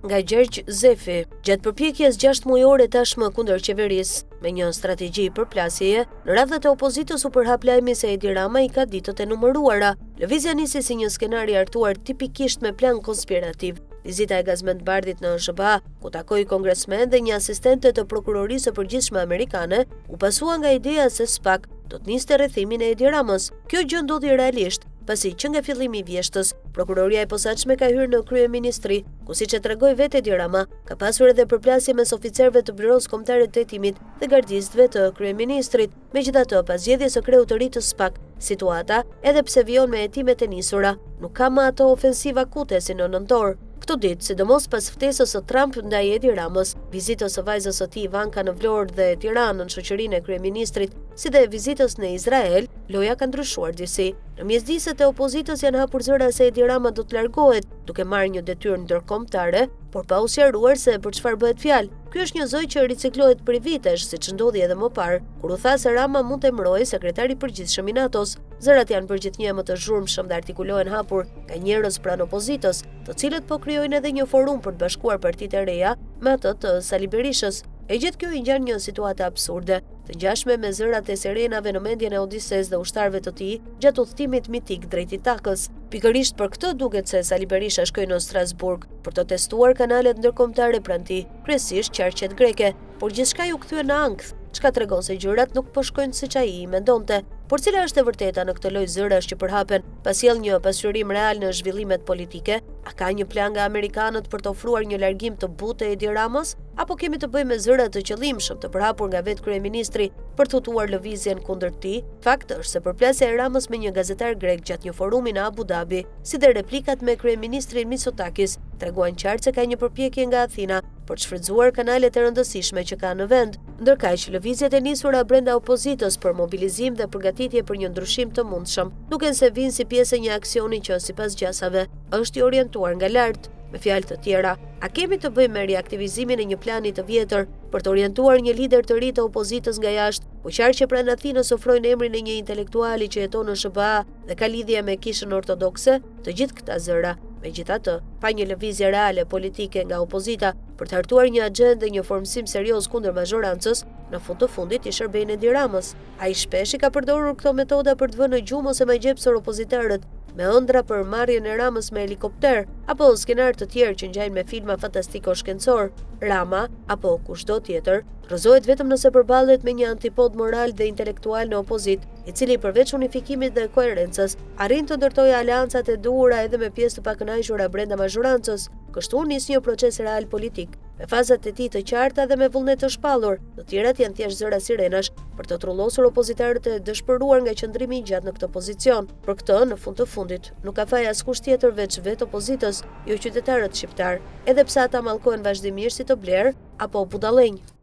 nga Gjergj Zefi. Gjatë përpjekjes 6 mujore tashmë kundër qeverisë, me një strategji përplasjeje, në radhët e opozitës u përhap lajmi se Edi Rama i ka ditët e numëruara. Lëvizja nisi si një skenar i artuar tipikisht me plan konspirativ. Vizita e Gazmend Bardhit në SBA, ku takoi kongresmen dhe një asistente të prokurorisë së përgjithshme amerikane, u pasua nga ideja se SPAK do të niste rrethimin e Edi Ramës. Kjo gjë ndodhi realisht, pasi që nga fillimi i vjeshtës, prokuroria e posaçme ka hyrë në kryeministri, ku siç e tregoi vetë Edi Rama, ka pasur edhe përplasje mes oficerëve të Byros Kombëtare të Hetimit dhe gardistëve të kryeministrit. Megjithatë, pas zgjedhjes së kreut të ri të SPAK, situata, edhe pse vijon me hetimet e nisura, nuk ka më ato ofensiva akute si në nëntor. Këto ditë, sidomos pas ftesës së Trump ndaj Edi Ramës, vizitës së vajzës së tij Ivanka në Vlorë dhe Tiranë në shoqërinë e kryeministrit, si dhe vizitës në Izrael, loja ka ndryshuar disi. Në mjesdiset e opozitës janë hapur zëra se Edi Rama do të largohet, duke marrë një detyrë ndërkombëtare, por pa u sqaruar se për çfarë bëhet fjalë. Ky është një zoj që riciklohet për vitesh, siç ndodhi edhe më parë, kur u tha se Rama mund të emërojë sekretari i përgjithshëm i NATO-s. Zërat janë përgjithënie më të zhurmshëm dhe artikulohen hapur nga njerëz pranë opozitës, të cilët po krijojnë edhe një forum për të bashkuar partitë e reja me atë të Sali Berishës. E gjithë kjo i ngjan një situatë absurde, të ngjashme me zërat e sirenave në mendjen e Odises dhe ushtarëve të tij gjatë udhëtimit mitik drejt Itakës. Pikërisht për këtë duket se Sali Berisha shkoi në Strasburg për të testuar kanalet ndërkombëtare pranë tij, kryesisht qarqet greke, por gjithçka u kthye në ankth, çka tregon se gjërat nuk po shkojnë siç ai i mendonte. Por cila është e vërteta në këtë lloj zërash që përhapen, pas sjell një pasqyrim real në zhvillimet politike? A ka një plan nga amerikanët për të ofruar një largim të butë Edi Ramës? Apo kemi të bëjmë me zëra të qëllimshëm të përhapur nga vetë kryeministri për të hutuar lëvizjen kundër tij? Fakti është se përplasja e Ramës me një gazetar grek gjatë një forumi në Abu Dhabi, si dhe replikat me kryeministrin Mitsotakis, treguan qartë se ka një përpjekje nga Athina për të shfrytzuar kanalet e rëndësishme që ka në vend. Ndërkaq, lëvizjet e nisura brenda opozitës për mobilizim dhe përgatitje për një ndryshim të mundshëm, duken se vinë si pjesë e një aksioni që, sipas gjasave, është i orientuar nga lart. Me fjalë të tjera, a kemi të bëjmë me reaktivizimin e një plani të vjetër për të orientuar një lider të ri të opozitës nga jashtë, ku qarqe pranë Athinës ofrojnë emrin e një intelektuali që jeton në SBA dhe ka lidhje me kishën ortodokse? Të gjithë këta zëra, megjithatë, pa një lëvizje reale politike nga opozita për të hartuar një agjendë dhe një formësim serioz kundër mazhorancës, në fund të fundit i shërbejnë Edi Ramës. Ai shpesh i ka përdorur këto metoda për të vënë në gjumë ose me gjepsor opozitarët, me ëndra për marrjen e Ramës me helikopter, apo skenar të tjerë që ngjajnë me filma fantastiko-shkencor. Rama, apo kushdo tjetër, rrëzohet vetëm nëse përballet me një antipod moral dhe intelektual në opozit, i cili përveç unifikimit dhe koherencës, arrin të ndërtojë aleancat e duhura edhe me pjesë të pakënaqura brenda mazhorancës. Kështu nis një proces real politik, me fazat e tij të qarta dhe me vullnet të shpallur. Të tjerat janë thjesht zëra sirenash për të trullosur opozitarët e dëshpëruar nga qëndrimi i gjatë në këtë pozicion. Për këtë, në fund të fundit, nuk ka faj askush tjetër veç vetë opozitës, jo qytetarët shqiptar, edhe pse ata mallkohen vazhdimisht si të blerë apo budallënj.